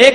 1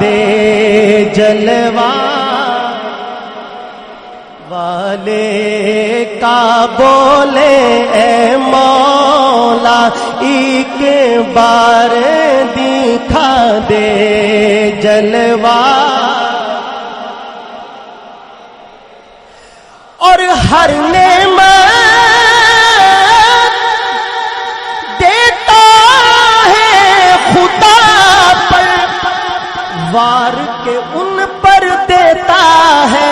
دے جلوہ والے کا بولے اے مولا ایک بار دکھا دے جلوہ اور ہر نعمت دیتا ہے خدا پر وار کے ان پر دیتا ہے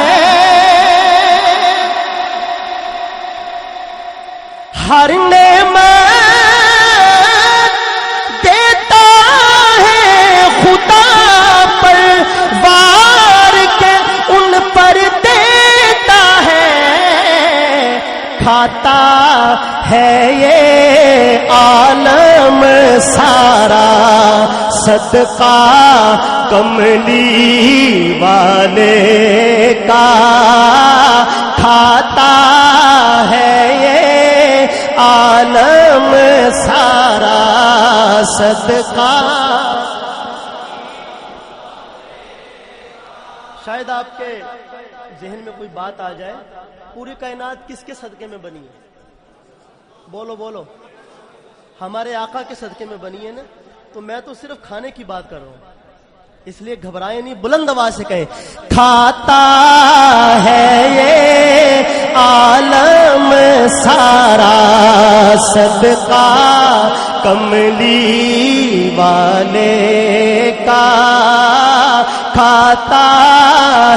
ہر نعمت دیتا ہے خدا پر وار کے ان پر دیتا ہے کھاتا ہے یہ عالم سارا صدقہ کملی والے کا کھاتا ہے یہ عالم سارا صدقہ شاید آپ کے ذہن میں کوئی بات آ جائے پوری کائنات کس کے صدقے میں بنی ہے بولو بولو ہمارے آقا کے صدقے میں بنی ہے نا تو میں تو صرف کھانے کی بات کر رہا ہوں اس لیے گھبرائیں نہیں بلند آواز سے کہیں کھاتا ہے یہ عالم سارا صدقہ کملی والے کا کھاتا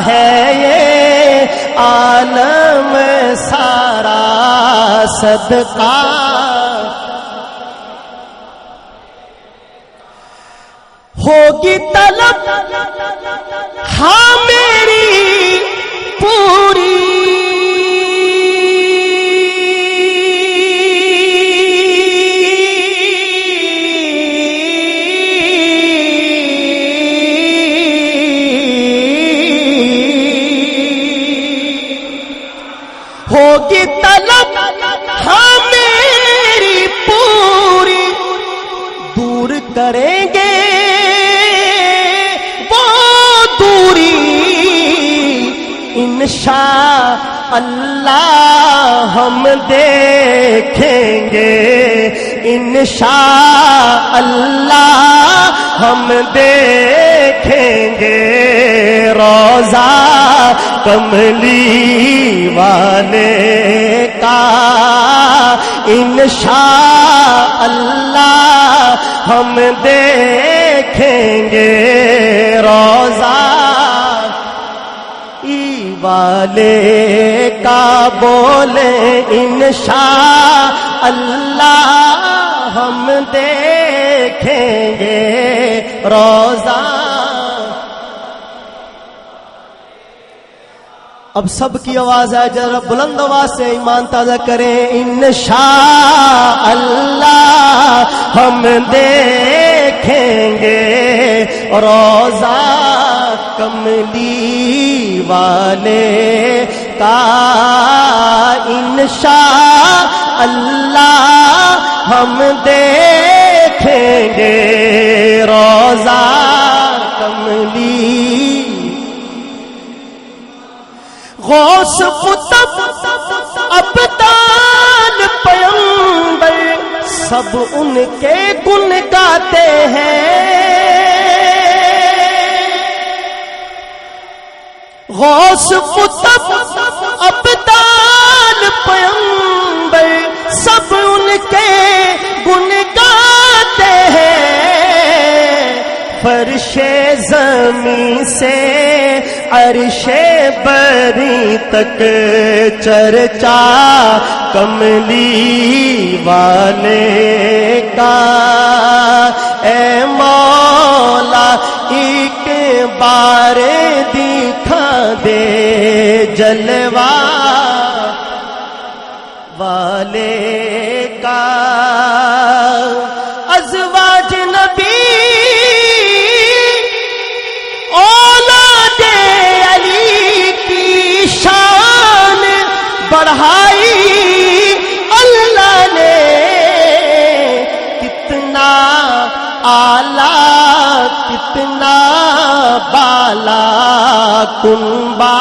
ہے یہ عالم سارا صدقہ ہوگی طلب ہاں میری پوری ہوگی طلب ہاں میری پوری دور کریں گے انشاءاللہ ہم دیکھیں گے انشاءاللہ ہم دیکھیں گے روضہ کملی والے کا انشاءاللہ ہم دیکھیں گے روضہ والے کا بولے انشاءاللہ ہم دیکھیں گے روضہ اب سب کی آواز ہے ذرا بلند آواز سے ایمان تازہ کریں انشاءاللہ ہم دیکھیں گے روضہ کملی والے کا انشاءاللہ ہم دیکھیں گے روضہ کملی غوث قطب ابدال پیغمبر سب ان کے گن گاتے ہیں غوث قطب ابدال پیغمبر سب ان کے گن گاتے ہیں فرش زمین سے عرش بری تک چرچا کملی والے کا اے مولا ایک بار دکھا دے جلوہ والے کا ازواج نبی اولاد علی کی شان بڑھائی اللہ نے کتنا اعلیٰ کتنا بالا کنبا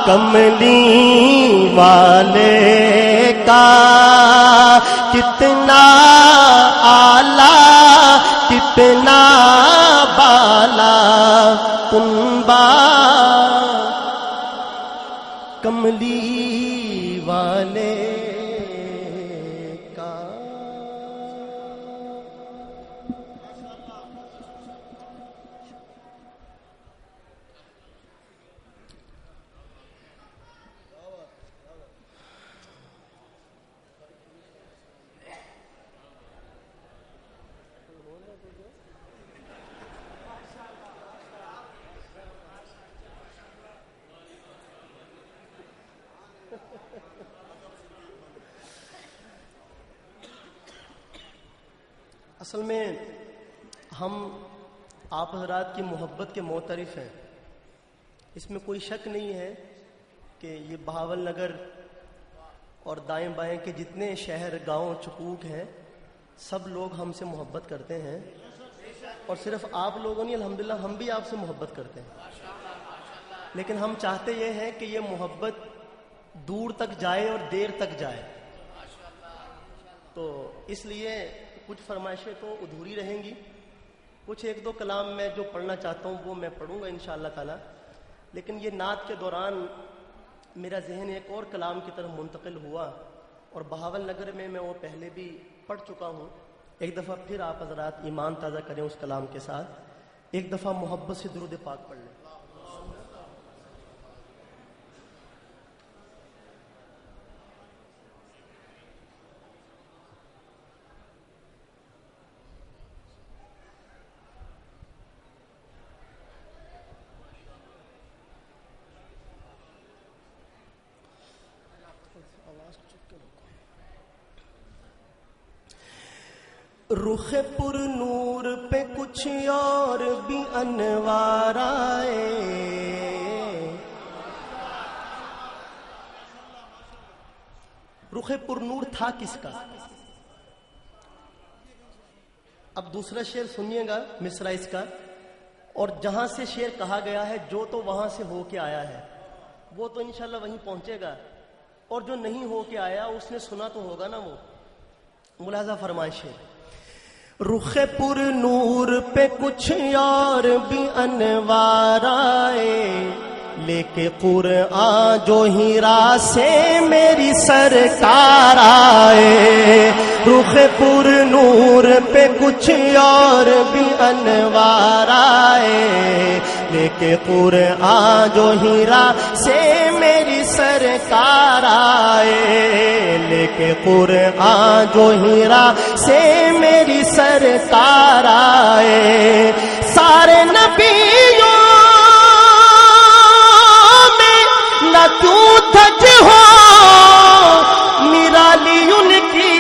کملی والے کا، کتنا آلہ کتنا بالا کنبا کملی والے کا۔ اصل میں ہم آپ حضرات کی محبت کے معترف ہیں، اس میں کوئی شک نہیں ہے کہ یہ بہاول نگر اور دائیں بائیں کے جتنے شہر گاؤں چکوک ہیں سب لوگ ہم سے محبت کرتے ہیں، اور صرف آپ لوگوں نہیں، الحمدللہ ہم بھی آپ سے محبت کرتے ہیں، لیکن ہم چاہتے یہ ہیں کہ یہ محبت دور تک جائے اور دیر تک جائے، تو اس لیے کچھ فرمائشیں تو ادھوری رہیں گی، کچھ ایک دو کلام میں جو پڑھنا چاہتا ہوں وہ میں پڑھوں گا انشاءاللہ تعالی، لیکن یہ نعت کے دوران میرا ذہن ایک اور کلام کی طرف منتقل ہوا، اور بہاول نگر میں وہ پہلے بھی پڑھ چکا ہوں، ایک دفعہ پھر آپ حضرات ایمان تازہ کریں اس کلام کے ساتھ، ایک دفعہ محبت سے درود پاک پڑھ لیں۔ رخ پر نور پہ کچھ اور بھی انوار آئے، رخ پر نور تھا کس کا؟ اب دوسرا شعر سنیے گا مصرع اس کا، اور جہاں سے شعر کہا گیا ہے جو تو وہاں سے ہو کے آیا ہے وہ تو انشاءاللہ وہیں پہنچے گا، اور جو نہیں ہو کے آیا اس نے سنا تو ہوگا نا، وہ ملاحظہ فرمائش ہے۔ رخ پر نور پہ کچھ اور بھی انوار آئے، لے کے قرآن جو ہیرا سے میری سرکار آئے، رخ پر نور پہ کچھ اور بھی انوار آئے، لے کے قرآن جو ہیرا سے میری سرکار آئے، لے کے قرآن جو ہیرا سے میری سرکار آئے، سارے نبیوں نہ کیوں دھج ہو نرالی ان کی،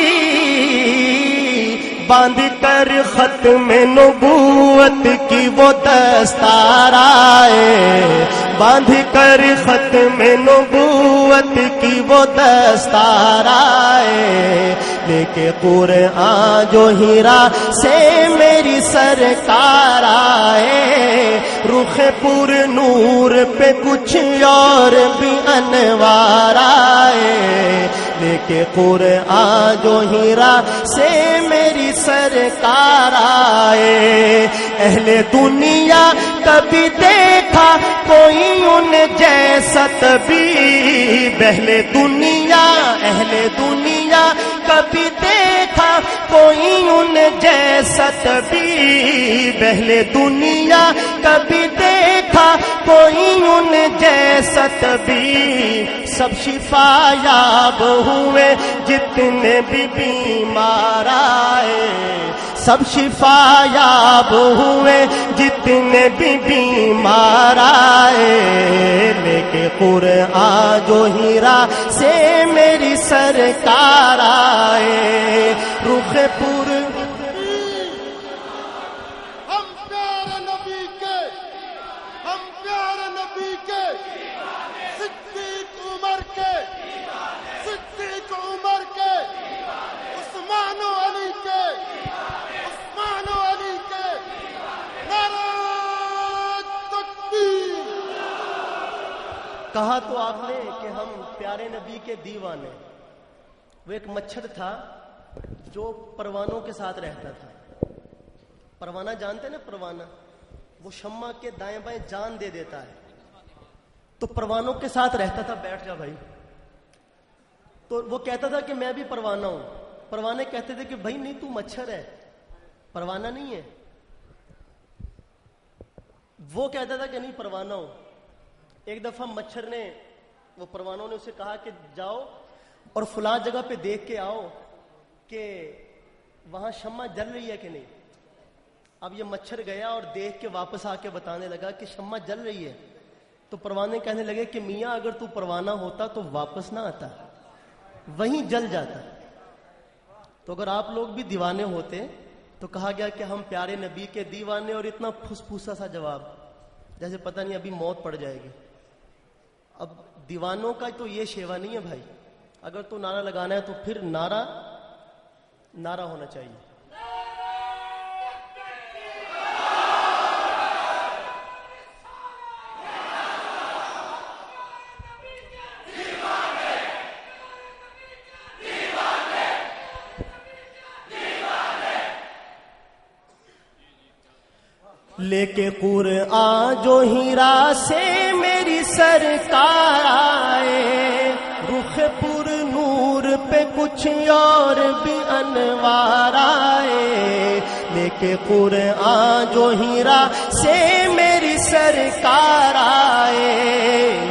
باندھ کر ختم نبوت کی وہ دستار آئے، باندھ کر ختم نبوت کی وہ دستار آئے، لے کے قرآن جو ہیرا سے میری سرکار آئے، رخ پر نور پہ کچھ اور بھی انوار آئے، لے کے قرآن جو ہیرا سے میری سرکار آئے، اہل دنیا کبھی دیکھا کوئی ان جیسا طبیب، اہل دنیا اہل دنیا کبھی دیکھا کوئی ان جیسا طبیب، اہل دنیا کبھی دیکھا کوئی ان جیسا طبیب، سب شفا یاب ہوئے جتنے بھی بیمار آئے، سب شفا یاب ہوئے جتنے بھی بیمار آئے، لے کے قرآن جو ہیرا سے میری سرکار آئے، رخ پر ہم پیارے نبی کے، ہم پیارے نبی کے، صدیق عمر کے، صدیق عمر کے، عثمان و علی کے، عثمان و علی کے، نعرہ کہا تو آپ نے کہ ہم پیارے نبی کے دیوانے. وہ ایک مچھر تھا جو پروانوں کے ساتھ رہتا تھا. پروانہ جانتے نا؟ پروانہ وہ شمع کے دائیں بائیں جان دے دیتا ہے. تو پروانوں کے ساتھ رہتا تھا. بیٹھ جا بھائی. تو وہ کہتا تھا کہ میں بھی پروانہ ہوں. پروانے کہتے تھے کہ بھائی نہیں، تو مچھر ہے، پروانہ نہیں ہے. وہ کہتا تھا کہ نہیں، پروانہ ہوں. ایک دفعہ مچھر نے، وہ پروانوں نے اسے کہا کہ جاؤ اور فلاں جگہ پہ دیکھ کے آؤ کہ وہاں شمع جل رہی ہے کہ نہیں. اب یہ مچھر گیا اور دیکھ کے واپس آ کے بتانے لگا کہ شمع جل رہی ہے. تو پروانے کہنے لگے کہ میاں اگر تو پروانہ ہوتا تو واپس نہ آتا، وہیں جل جاتا. تو اگر آپ لوگ بھی دیوانے ہوتے تو کہا گیا کہ ہم پیارے نبی کے دیوانے، اور اتنا پھس پھوسا سا جواب جیسے پتہ نہیں ابھی موت پڑ جائے گی. اب دیوانوں کا تو یہ شیوا نہیں ہے بھائی. اگر تو نعرہ لگانا ہے تو پھر نعرہ ہونا چاہیے. لے کے قرآن جو ہیرا سے میری سرکار آئے، رخ پر نور پہ کچھ اور بھی انوار آئے. لے کے قرآن جو ہیرا سے میری سرکار آئے،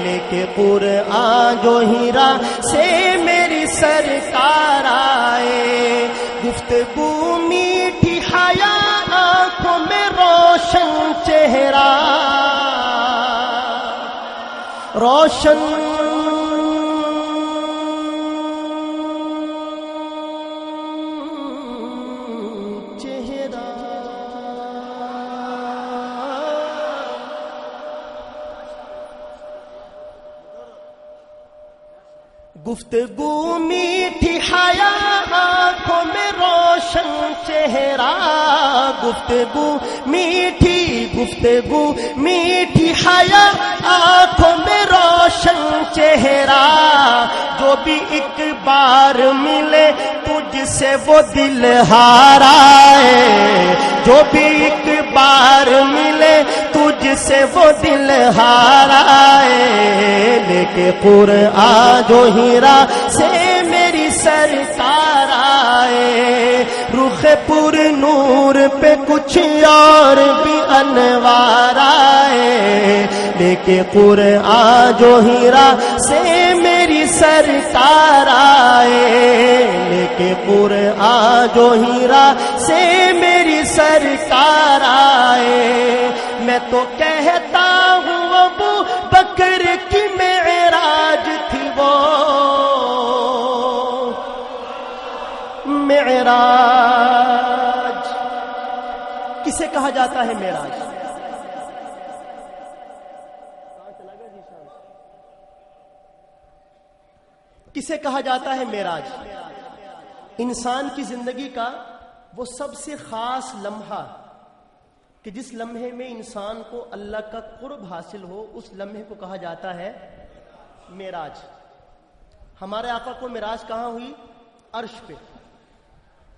لے کے قرآن جو ہیرا سے میری سرکار آئے. گفتگو میٹھی حیا، آنکھوں میں روشن چہرہ، روشن چہرہ. گفتگو میٹھی حیا، آنکھوں میں روشن چہرہ. گفتگو میٹھی حیا، آنکھوں میں روشن چہرہ. جو بھی ایک بار ملے تجھ سے وہ دل ہارا ہے، جو بھی ایک بار ملے تجھ سے وہ دل ہارا ہے. لے کے قرآن جو ہیرا سے میری سرکار آئے، رخ پر نور پہ کچھ اور بھی انوار آئے. لے کے قرآن جو ہیرا سے میری سرکار آئے، لے کے قرآن جو ہیرا سے میری سرکار آئے. میں تو کہتا ہوں ابو بکر کی معراج تھی وہ، معراج کسے کہا جاتا ہے؟ معراج کسے کہا جاتا ہے؟ معراج انسان کی زندگی کا وہ سب سے خاص لمحہ کہ جس لمحے میں انسان کو اللہ کا قرب حاصل ہو، اس لمحے کو کہا جاتا ہے معراج. ہمارے آقا کو معراج کہاں ہوئی؟ عرش پہ.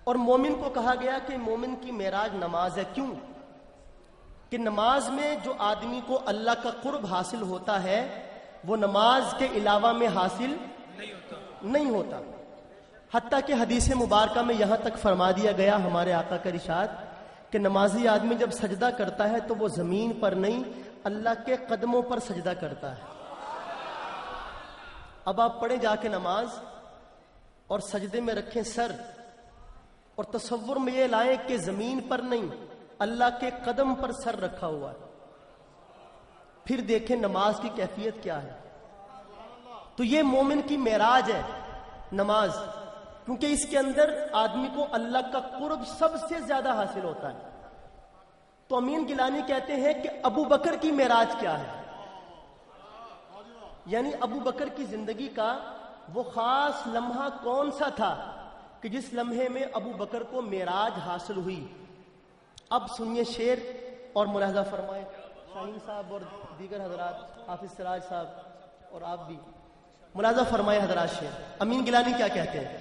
اور مومن کو کہا گیا کہ مومن کی معراج نماز ہے. کیوں؟ کہ نماز میں جو آدمی کو اللہ کا قرب حاصل ہوتا ہے وہ نماز کے علاوہ میں حاصل نہیں ہوتا. حتیٰ کہ حدیث مبارکہ میں یہاں تک فرما دیا گیا ہمارے آقا کا ارشاد کہ نمازی آدمی جب سجدہ کرتا ہے تو وہ زمین پر نہیں، اللہ کے قدموں پر سجدہ کرتا ہے. اب آپ پڑھیں جا کے نماز اور سجدے میں رکھیں سر، اور تصور میں یہ لائیں کہ زمین پر نہیں، اللہ کے قدم پر سر رکھا ہوا ہے. پھر دیکھیں نماز کی کیفیت کیا ہے. تو یہ مومن کی معراج ہے نماز، کیونکہ اس کے اندر آدمی کو اللہ کا قرب سب سے زیادہ حاصل ہوتا ہے. تو امین گیلانی کہتے ہیں کہ ابو بکر کی معراج کیا ہے، یعنی ابو بکر کی زندگی کا وہ خاص لمحہ کون سا تھا کہ جس لمحے میں ابو بکر کو معراج حاصل ہوئی. اب سنیے شعر اور ملاحظہ فرمائیں شاہین صاحب اور دیگر حضرات، حافظ سراج صاحب اور آپ بھی ملاحظہ فرمائے حضرات شیخ امین گیلانی کیا کہتے ہیں.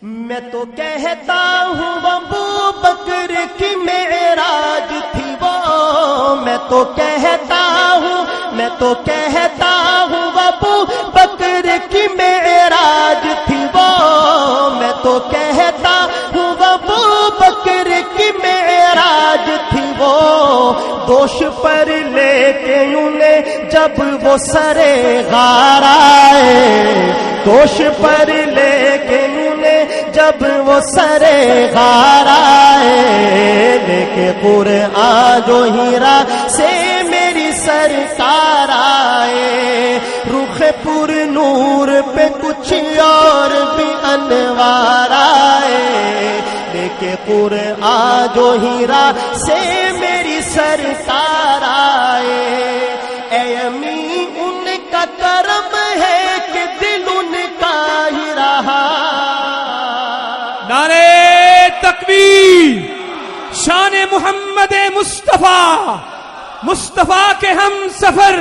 میں تو کہتا ہوں ابو بکر کی معراج تھی وہ, میں تو کہتا ہوں ابو بکر کی معراج تھی وہ, میں تو کہتا ہوں ابو بکر کی معراج تھی وہ, دوش پر لے کے انہیں جب وہ سرے غار آئے, دوش پر لے کے انہیں جب وہ سرے غار آئے, لے کے قرآن جو ہیرا سے میری سرکار آئے, رخ پر نور پہ کچھ اور بھی انوار آئے, لے کے قرآن جو ہیرا سے میری سرکار آئے. اے امی ان کا کرم ہے کہ دل ان کا ہی رہا. نعرے تکبیر, شان محمد مصطفیٰ, مصطفیٰ کے ہم سفر,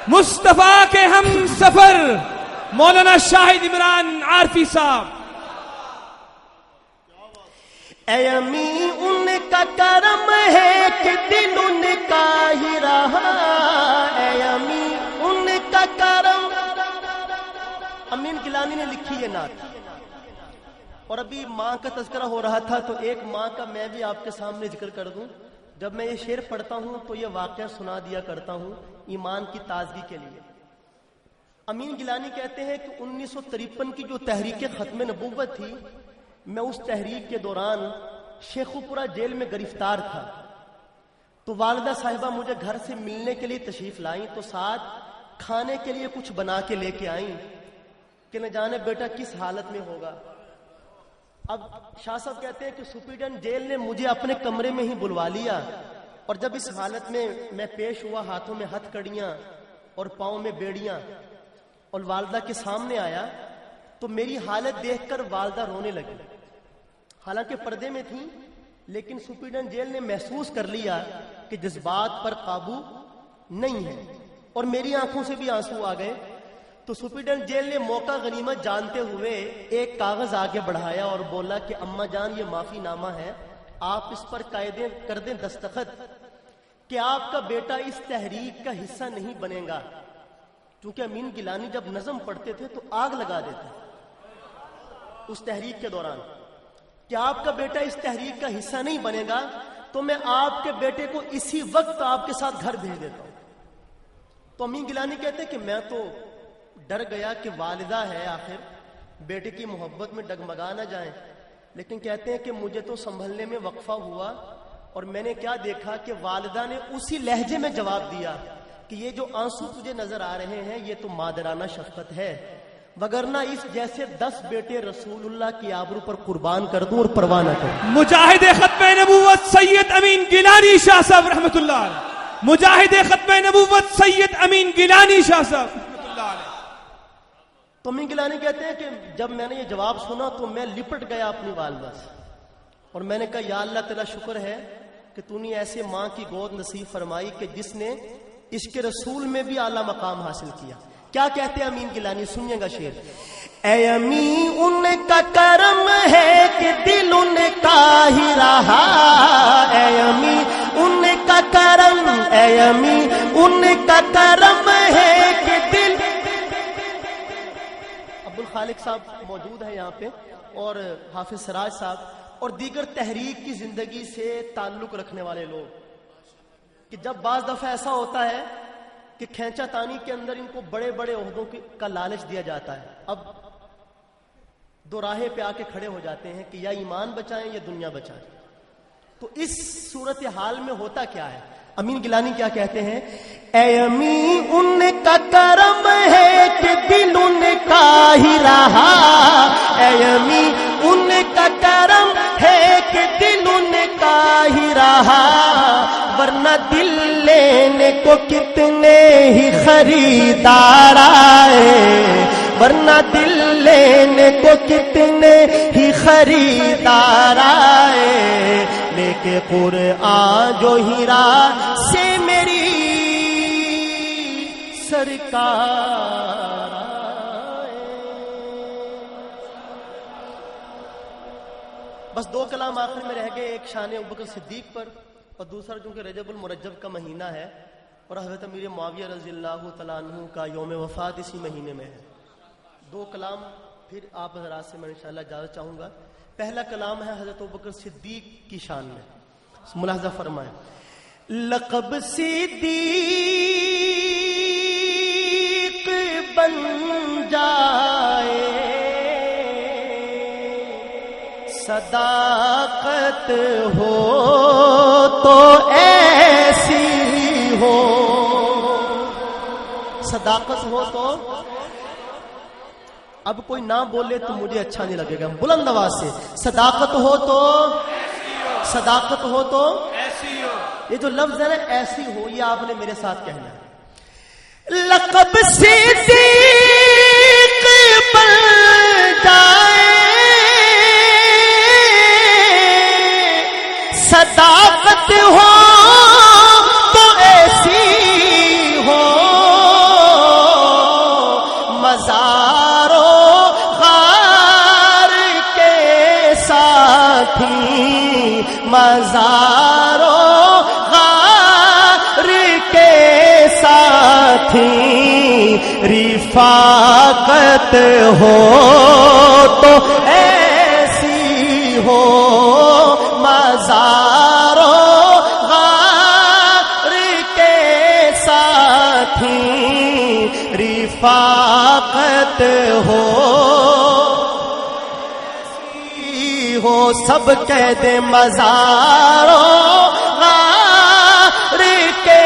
مصطفیٰ کے ہم سفر مولانا شاہد عمران عارفی صاحب. اے امی ان کا کرم ہے کہ دل ان کا ہی رہا, اے امی ان کا کرم. امین گیلانی نے لکھی یہ نعت, اور ابھی ماں کا تذکرہ ہو رہا تھا تو ایک ماں کا میں بھی آپ کے سامنے ذکر کر دوں. جب میں یہ شعر پڑھتا ہوں تو یہ واقعہ سنا دیا کرتا ہوں ایمان کی تازگی کے لیے. امین گیلانی کہتے ہیں کہ 1953 کی جو تحریک ختم نبوت تھی, میں اس تحریک کے دوران شیخوپورہ جیل میں گرفتار تھا. تو والدہ صاحبہ مجھے گھر سے ملنے کے لیے تشریف لائیں, تو ساتھ کھانے کے لیے کچھ بنا کے لے کے آئیں کہ نہ جانے بیٹا کس حالت میں ہوگا. اب شاہ صاحب کہتے ہیں کہ سپرڈنٹ جیل نے مجھے اپنے کمرے میں ہی بلوا لیا, اور جب اس حالت میں پیش ہوا, ہاتھوں میں ہتھ کڑیاں اور پاؤں میں بیڑیاں, اور والدہ کے سامنے آیا, تو میری حالت دیکھ کر والدہ رونے لگی. حالانکہ پردے میں تھی, لیکن سپرڈنٹ جیل نے محسوس کر لیا کہ جذبات پر قابو نہیں ہے, اور میری آنکھوں سے بھی آنسو آ گئے. تو سپرڈنٹ جیل نے موقع غنیمت جانتے ہوئے ایک کاغذ آگے بڑھایا اور بولا کہ اماں جان یہ معافی نامہ ہے, آپ اس پر کر دیں دستخط کہ آپ کا بیٹا اس تحریک کا حصہ نہیں بنے گا. کیونکہ امین گیلانی جب نظم پڑھتے تھے تو آگ لگا دیتے اس تحریک کے دوران, کہ آپ کا بیٹا اس تحریک کا حصہ نہیں بنے گا تو میں آپ کے بیٹے کو اسی وقت آپ کے ساتھ گھر بھیج دیتا ہوں. تو امین گیلانی کہتے ہیں کہ میں تو ڈر گیا کہ والدہ ہے, آخر بیٹے کی محبت میں ڈگمگا نہ جائیں, لیکن کہتے ہیں کہ مجھے تو سنبھلنے میں وقفہ ہوا, اور میں نے کیا دیکھا کہ والدہ نے اسی لہجے میں جواب دیا کہ یہ جو آنسو تجھے نظر آ رہے ہیں یہ تو مادرانہ شفقت ہے, وگرنہ اس جیسے 10 بیٹے رسول اللہ کی آبرو پر قربان کر دوں اور پرواہ نہ کروں. مجاہد ختم نبوت سید امین گیلانی شاہ صاحب رحمۃ اللہ علیہ, مجاہد ختم نبوت سید امین گیلانی شاہ صاحب رحمۃ اللہ علیہ. تو امین گیلانی کہتے ہیں کہ جب میں نے یہ جواب سنا تو میں لپٹ گیا اپنی والدہ سے, اور میں نے کہا یا اللہ تیرا شکر ہے کہ تو نے ایسے ماں کی گود نصیب فرمائی کہ جس نے عشق رسول میں بھی اعلیٰ مقام حاصل کیا. کیا کہتے ہیں امین گیلانی, سنیے گا شعر. اے امی ان کا کرم ہے کہ دل ان کا ہی رہا, اے امی ان کا کرم, اے امی ان کا کرم ہے کہ دل. عبدالخالق صاحب موجود ہیں یہاں پہ, اور حافظ سراج صاحب, اور دیگر تحریک کی زندگی سے تعلق رکھنے والے لوگ, کہ جب بعض دفعہ ایسا ہوتا ہے کہ کھینچا تانی کے اندر ان کو بڑے بڑے عہدوں کا لالچ دیا جاتا ہے, اب دو راہے پہ آ کے کھڑے ہو جاتے ہیں کہ یا ایمان بچائیں یا دنیا بچائیں. تو اس صورتحال میں ہوتا کیا ہے, امین گیلانی کیا کہتے ہیں. اے امی ان کا کرم ہے کہ دل ان کا ہی رہا, اے امی ان کا کرم ہے کہ دل ان کا ہی رہا, ورنہ دل لینے کو کتنے ہی خریدار آئے, ورنہ دل لینے کو کتنے ہی خریدار آئے, لے کے قرآن جو ہیرا سے میری سرکار آئے. بس دو کلام آخر میں رہ گئے، ایک شان ابوبکر صدیق پر اور دوسرا جو کہ رجب المرجب کا مہینہ ہے اور حضرت امیر معاویہ رضی اللہ تعالیٰ عنہ کا یوم وفات اسی مہینے میں ہے. دو کلام پھر آپ حضرات سے میں انشاءاللہ اجازت چاہوں گا. پہلا کلام ہے حضرت ابوبکر صدیق کی شان میں. ملاحظہ فرمائیں. لقب صدیق بن جائے، صداقت ہو تو ایسی ہو. صداقت ہو تو اب کوئی نہ بولے تو مجھے اچھا نہیں لگے گا. بلند آواز سے صداقت ہو تو، صداقت ہو تو ایسی ہو. یہ جو لفظ ہے نا ایسی ہو، یہ آپ نے میرے ساتھ کہنا ہے. لقب صدیق بن جائے، صداقت ہو تو ایسی ہو. مزارو غار کے ساتھی، مزارو غار کے ساتھی، رفاقت ہو تو ایسی ہو. مزارو غار کے ساتھی، رفاقت ہو سب کہہ دے. مزارو غار کے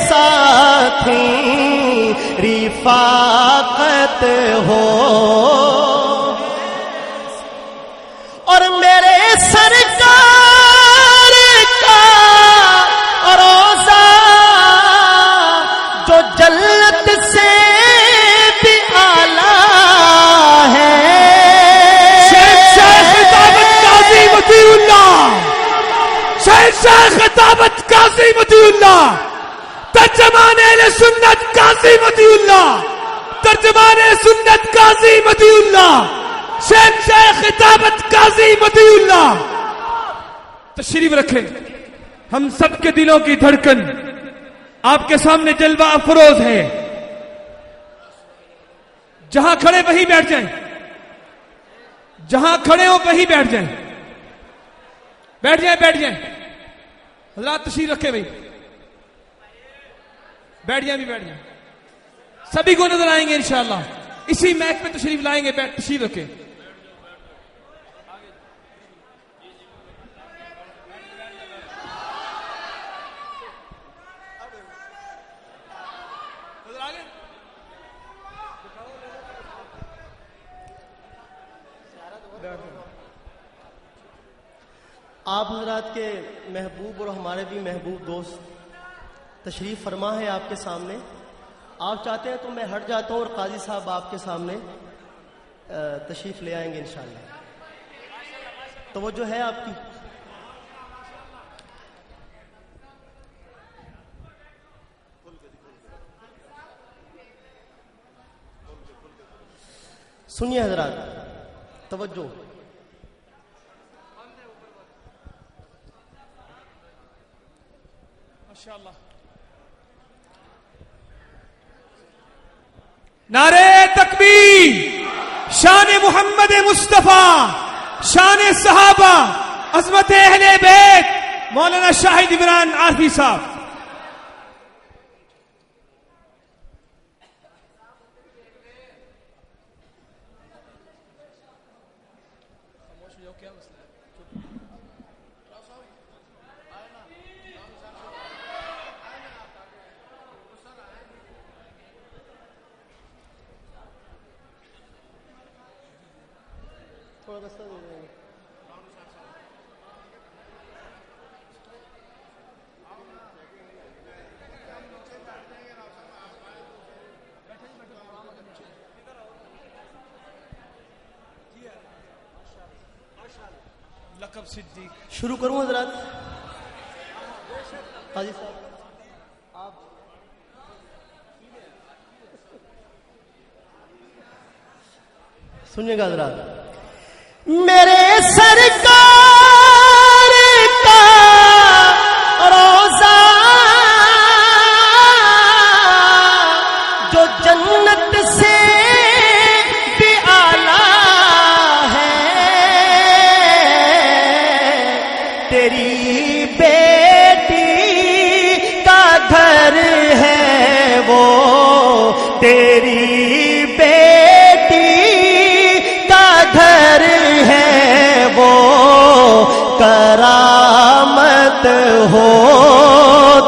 ساتھی، رفاقت ہو. اور میرے سرکار کا روزہ جو جنت سے بھی اعلیٰ ہے. شہنشاہ خطابت قاضی مطیع اللہ، شہنشاہ خطابت قاضی مطیع اللہ، ترجمان اہل سنت قاضی مطیع اللہ، ترجمان سنت قاضی مطیع اللہ، شہنشاہ خطابت قاضی مطیع اللہ. تشریف رکھیں. ہم سب کے دلوں کی دھڑکن آپ کے سامنے جلوہ افروز ہے. جہاں کھڑے وہیں بیٹھ جائیں، جہاں کھڑے ہو وہیں بیٹھ جائیں، بیٹھ جائیں بیٹھ جائیں. حضرات تشریف رکھے بھائی، بیٹھ جائیں بھی بیٹھ جائیں. سبھی کو نظر آئیں گے انشاءاللہ. اسی میک پہ تشریف لائیں گے. تشریف رکھیں. آپ حضرات کے محبوب اور ہمارے بھی محبوب دوست تشریف فرما ہے آپ کے سامنے. آپ چاہتے ہیں تو میں ہٹ جاتا ہوں اور قاضی صاحب آپ کے سامنے تشریف لے آئیں گے انشاءاللہ. توجہ ہے آپ کی. سنیے حضرات، توجہ. نعرے تکبیر، شان محمد مصطفیٰ، شان صحابہ، عظمت اہل بیت، مولانا شاہد عمران عارفی صاحب. لقب صدیق. شروع کروں حضرات؟ قاضی صاحب آپ سنیے گا حضرات، میرے سرکار کا روزہ جو جنت سے بھی اعلیٰ ہے، تیری بیٹی کا گھر ہے وہ، تیری بیٹی کا گھر ہے وہ، کرامت ہو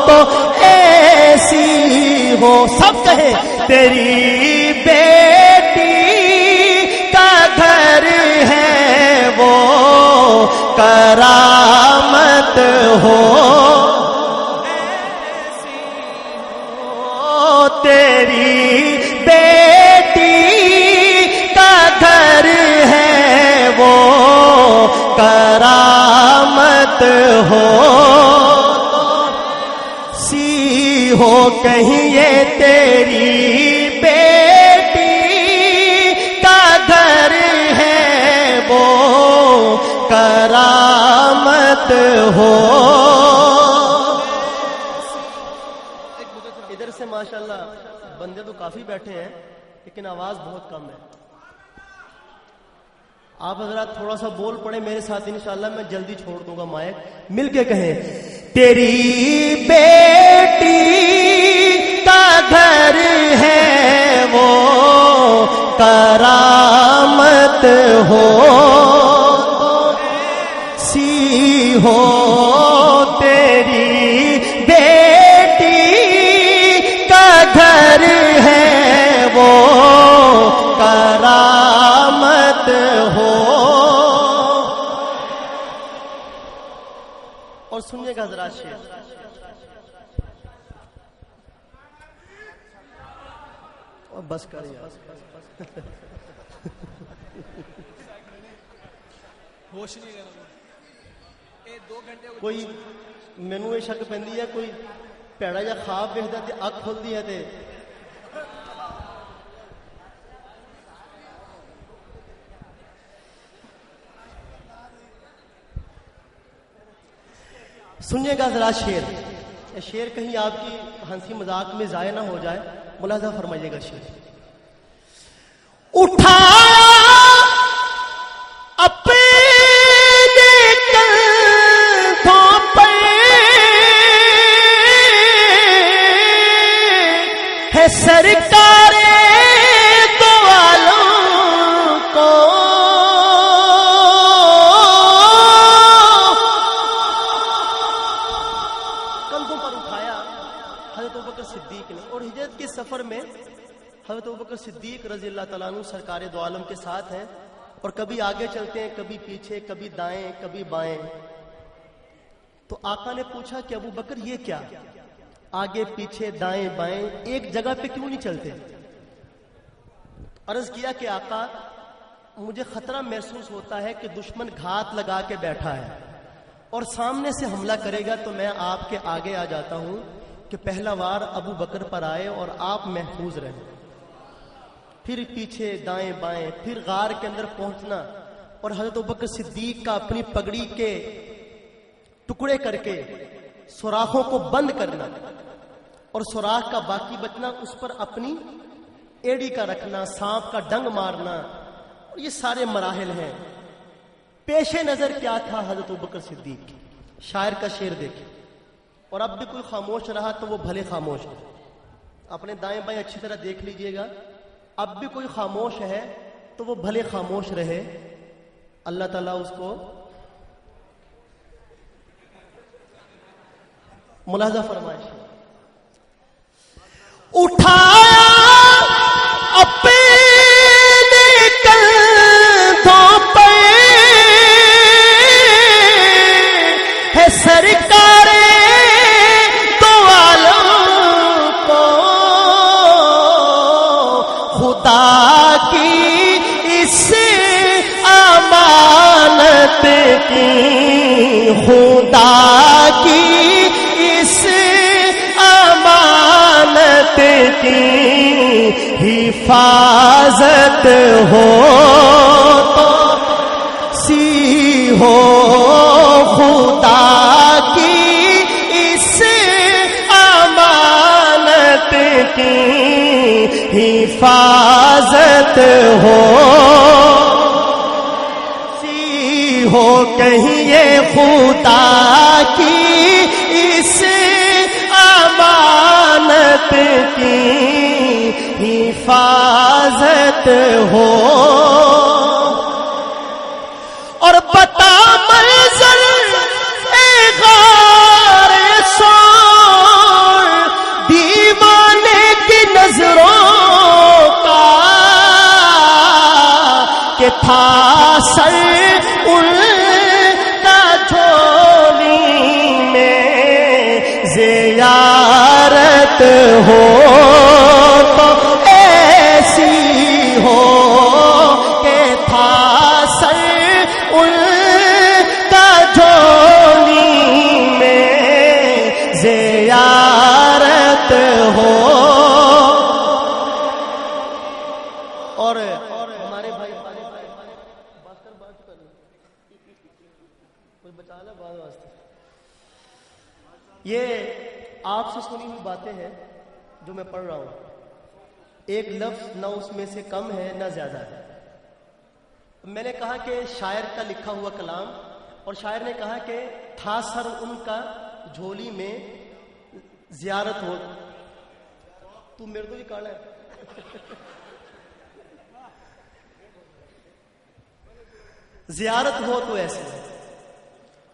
تو ایسی ہو، سب کہیں تیری بیٹی کا گھر ہے وہ، کرامت ہو تیری بیٹی کا گھر ہے وہ، کرامت ہو سی ہو کہیں یہ تیری بیٹی کا گھر ہے وہ، کرامت ہو. ادھر سے ماشاءاللہ بندے تو کافی بیٹھے ہیں لیکن آواز بہت کم ہے. آپ حضرات تھوڑا سا بول پڑے میرے ساتھ، انشاءاللہ میں جلدی چھوڑ دوں گا مائک. مل کے کہیں تیری بیٹی کا گھر ہے وہ، کرامت ہو سی ہو تیری بیٹی کا گھر ہے وہ، کرامت ہو. اور سنیے گا حضرات شعر، بس کریے کوئی مینو یہ شک پہنتی ہے کوئی پیڑا یا خواب دیکھتا تے اکھ کھلتی ہے تے سنیے گا ذرا شعر. یہ شعر کہیں آپ کی ہنسی مذاق میں ضائع نہ ہو جائے، ملاحظہ فرمائیے گا. شعر اٹھا اپنے کندھوں پر ہے سرکار دو عالم کو، کندھوں پر اٹھایا حضرت ابوبکر صدیق نے. اور ہجرت کے سفر میں حضرت ابوبکر صدیق رضی اللہ تعالیٰ عنہ سرکار دو عالم کے ساتھ ہیں، اور کبھی آگے چلتے ہیں، کبھی پیچھے، کبھی دائیں کبھی بائیں. تو آقا نے پوچھا کہ ابو بکر یہ کیا، آگے پیچھے دائیں بائیں ایک جگہ پہ کیوں نہیں چلتے؟ عرض کیا کہ آقا مجھے خطرہ محسوس ہوتا ہے کہ دشمن گھات لگا کے بیٹھا ہے اور سامنے سے حملہ کرے گا، تو میں آپ کے آگے آ جاتا ہوں کہ پہلا وار ابو بکر پر آئے اور آپ محفوظ رہیں. پھر پیچھے دائیں بائیں، پھر غار کے اندر پہنچنا اور حضرت ابوبکر صدیق کا اپنی پگڑی کے ٹکڑے کر کے سوراخوں کو بند کرنا اور سوراخ کا باقی بچنا، اس پر اپنی ایڑی کا رکھنا، سانپ کا ڈنگ مارنا. اور یہ سارے مراحل ہیں. پیش نظر کیا تھا حضرت ابوبکر صدیق؟ شاعر کا شعر دیکھیں. اور اب بھی کوئی خاموش رہا تو وہ بھلے خاموش ہے. اپنے دائیں بائیں اچھی طرح دیکھ لیجئے گا. اب بھی کوئی خاموش ہے تو وہ بھلے خاموش رہے، اللہ تعالیٰ اس کو ملاحظہ فرمائش. اٹھایا اپنے کندھوں پر ہے سرکار دو عالم کو، خدا کی اس امانت کی، خدا کی اس امانت کی حفاظت ہو تو سی ہو خدا کی اس امانت کی حفاظت ہو ہو کہیں یہ خدا کی اس امانت کی حفاظت ہو اور بتا منظر اے غار سور دیوانے کی نظروں کا کہ تھا سر ان کا جھولی میں زیارت ہو تو ایسی ہو کہ تھا سر ان کا جھولی میں زیارت ہو اور ہمارے بھائی یہ آپ سے سنی ہوئی باتیں ہیں جو میں پڑھ رہا ہوں. ایک لفظ نہ اس میں سے کم ہے نہ زیادہ ہے. میں نے کہا کہ شاعر کا لکھا ہوا کلام، اور شاعر نے کہا کہ تھا سر ان کا جھولی میں زیارت ہو. تو میرے تو بھی کالا ہے. زیارت ہو تو ایسے.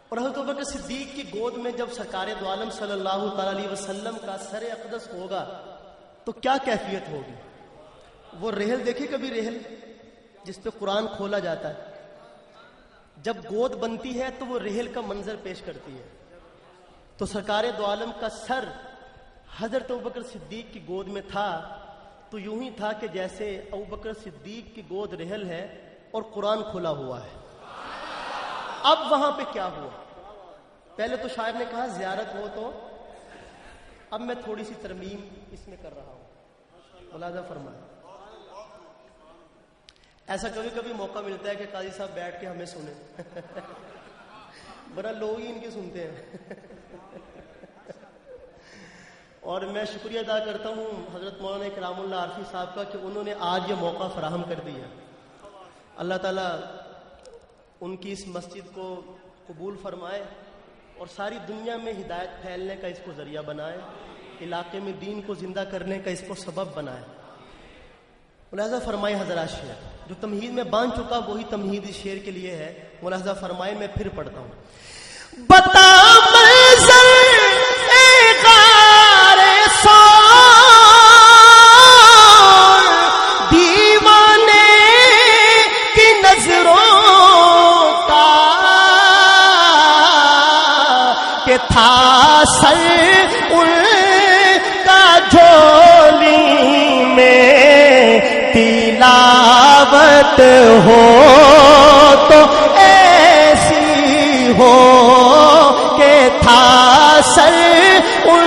اور حضرت ابوبکر صدیق کی گود میں جب سرکار دو عالم صلی اللہ تعالی علیہ وسلم کا سر اقدس ہوگا تو کیا کیفیت ہوگی؟ وہ ریحل دیکھے کبھی؟ ریحل جس پہ قرآن کھولا جاتا ہے، جب گود بنتی ہے تو وہ ریحل کا منظر پیش کرتی ہے. تو سرکار دو عالم کا سر حضرت ابوبکر صدیق کی گود میں تھا تو یوں ہی تھا کہ جیسے ابوبکر صدیق کی گود ریحل ہے اور قرآن کھلا ہوا ہے. اب وہاں پہ کیا ہوا؟ پہلے تو شاعر نے کہا زیارت ہو تو، اب میں تھوڑی سی ترمیم اس میں کر رہا ہوں. ملاحظہ فرمائیں. ایسا کبھی کبھی موقع ملتا ہے کہ قاضی صاحب بیٹھ کے ہمیں سنیں. بڑا لوگ ہی ان کی سنتے ہیں. اور میں شکریہ ادا کرتا ہوں حضرت مولانا کرام اللہ عارفی صاحب کا کہ انہوں نے آج یہ موقع فراہم کر دیا. اللہ تعالیٰ ان کی اس مسجد کو قبول فرمائے اور ساری دنیا میں ہدایت پھیلنے کا اس کو ذریعہ بنائے، علاقے میں دین کو زندہ کرنے کا اس کو سبب بنائے. ملاحظہ فرمائے حضرات، شعر جو تمہید میں باندھ چکا وہی تمہید اس شعر کے لیے ہے. ملاحظہ فرمائے، میں پھر پڑھتا ہوں. بتا منظر اے غار سور دیوانے کی نظروں کا کہ تھا سر ان کا جھولی میں تلاوت ہو تو ایسی ہو کہ تھا سر ان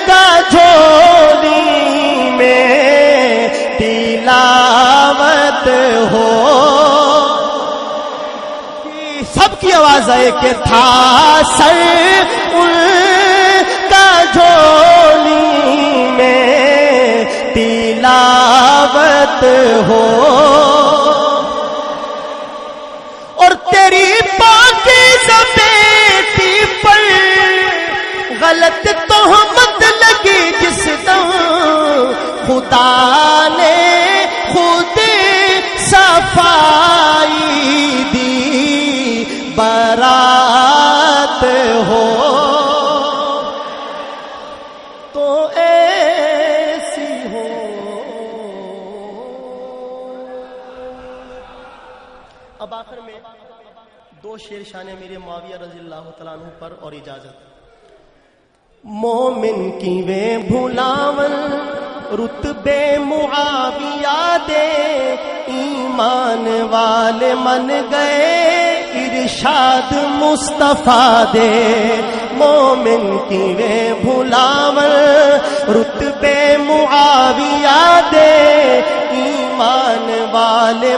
کا جھولی میں تلاوت ہو. سب کی آواز آئے کہ تھا سر ان کا جھولی میں تلاوت ہو. اور تیری پاکیزہ بیٹی پر غلط تہمت لگی جس دم خدا نے خود صفائی دی برات ہو تو ایسی ہو. اب آخر میں دو شعر شان امیر معاویہ رضی اللہ تعالیٰ عنہ پر اور اجازت. مومن کی وے بھلاون رتبے معاویہ دے ایمان والے من گئے ارشاد مصطفیٰ دے. مومن کی وے بھلاون رتبے معاویہ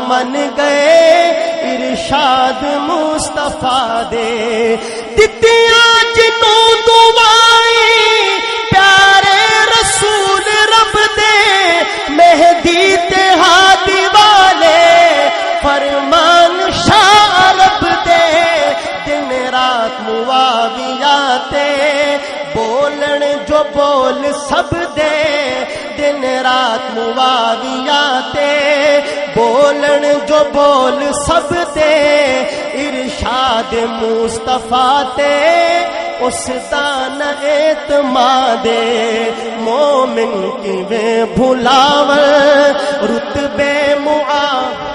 من گئے ارشاد مصطفیٰ دے دتیاں جنوں دعائیں پیارے رسول رب دے مہدی تے ہادی والے فرمان شاہ رب دے دن رات معاویہ تے بولن جو بول سب دے دن رات معاویہ تے بولن جو بول سب دے ارشاد مصطفیٰ تے اس دا نہ اعتماد مومن کیویں بھلاون رتبے معاویہ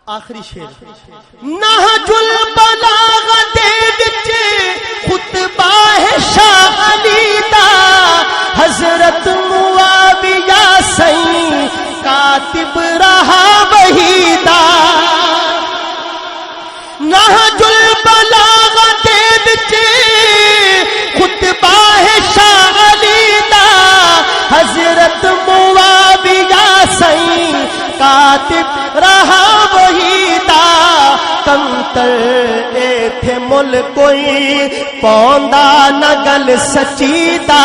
آخری شعر نہج البلاغہ دے وچ خطبہ ہے شاہ علی دا حضرت معاویہ سائیں کاتب رہا وہی دا نہج البلاغہ دے وچ خطبہ ہے شاہ علی دا حضرت معاویہ سائیں کاتب رہا وہی دا کنتر ایتھے مل کوئی پوندا نہ گل سچی دا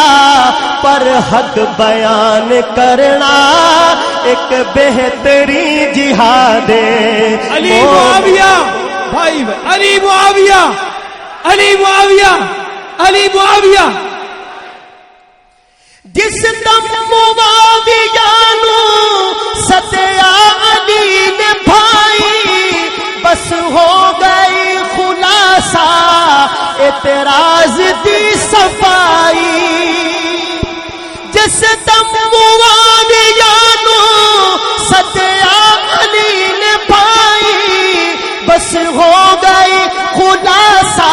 پر حق بیان کرنا ایک بہترین جہاد علی معاویہ بھائی علی معاویہ علی معاویہ علی معاویہ جس دم معاویہ نو ستیا علی نے بھائی بس ہو گئی خلاصہ اعتراض دی صفائی جس دم معاویہ نو ستیا علی نے بھائی بس ہو گئی خلاصہ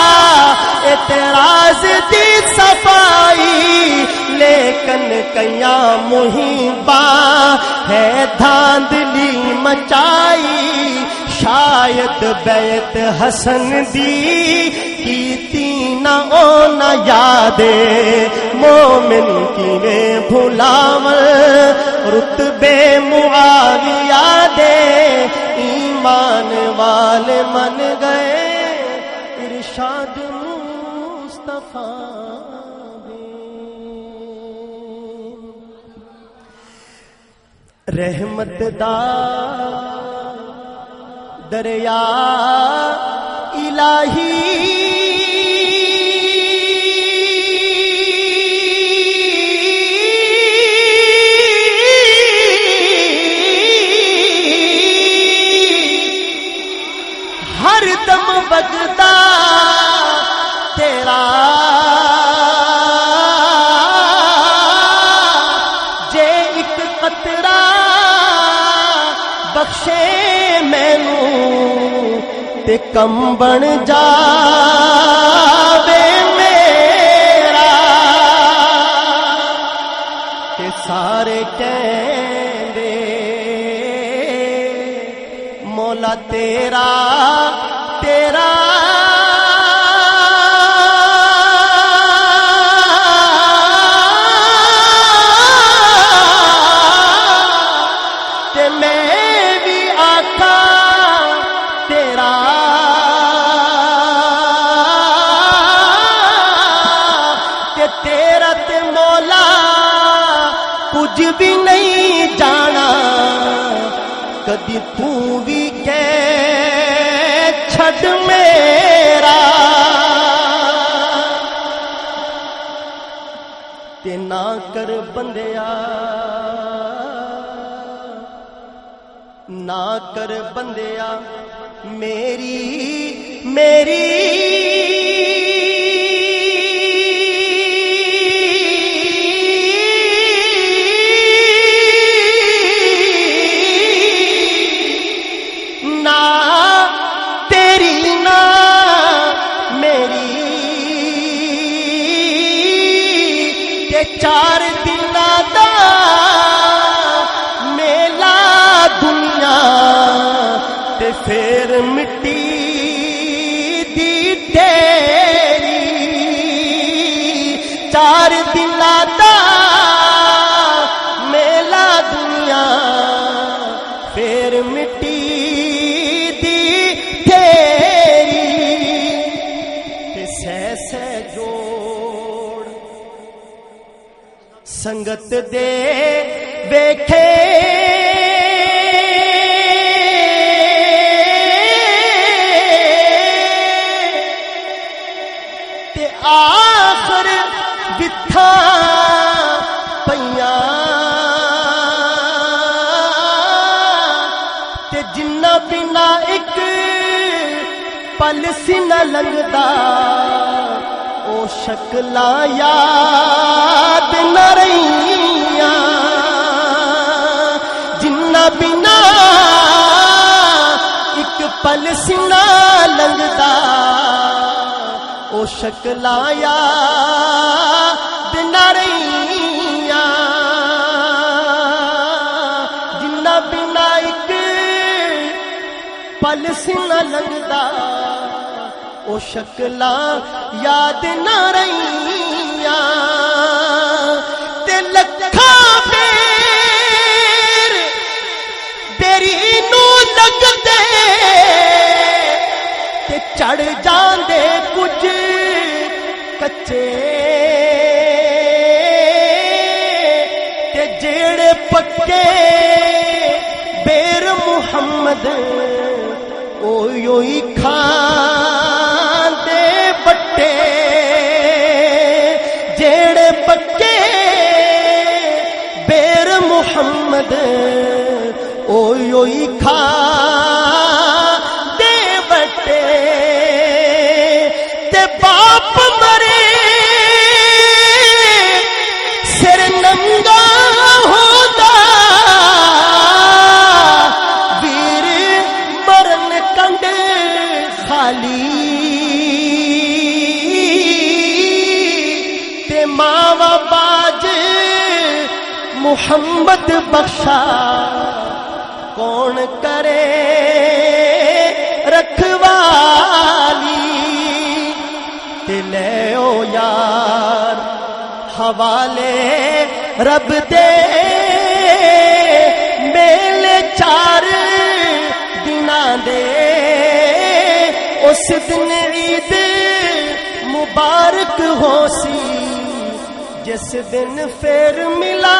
اعتراض دی صفائی لیکن کیا محباں ہے دھاندلی مچائی شاید بیعت حسن دی کیتی نہ او نہ یاد مومن کیویں بھلاون رتبے معاویہ دے ایمان والے من گئے ارشاد مصطفیٰ رحمت دا دریا الہی ہر دم بگدا تیرا جے ایک قطرہ بخشے مینوں تے کم بن جاوے میرا تے سارے کہندے مولا تیرا تیرا تے میں بھی آقا تیرا تے تیرا تے مولا کچھ بھی نہیں جانا کدی تو بھی کہہ چھڈ میرا تے نہ کر بندیا نہ کر بندیا میری نہ تیری نہ میری تے چار دلاں دا میلا دنیا تے پھر مٹی دی ڈیری چار دناں دا میلا دنیا پھر مٹی دی ڈیری تے سہ جوڑ سنگت دے ویکھے تے آخر بتھا پیاں تے جنہ بنا ایک پل سی نہ لنگدا او شکلاں یاد نہ رہیاں جنہ بنا ایک پل سی نہ لنگدا او شکلاں یاد نہ رہیاں جنہ بنا ایک پل سی نہ لنگدا او شکلاں یاد نہ رہیاں تے لکھاں پیر بیری نو لگدے تے چڑھ جاندے کچھ کچے تے جیڑے پکے بیر محمد او یوئی کھان دے بٹے جیڑے پکے بیر محمد او یوئی کھان دے بٹے تے باپ مرے سر ننگا ہوتا ویر مرن کنڈ خالی تے ماوا باج محمد بخشا کون کرے رکھوالی تے لے او یار حوالے رب دے میلے چار دناں دے اس دن عید مبارک ہو سی جس دن پھر ملا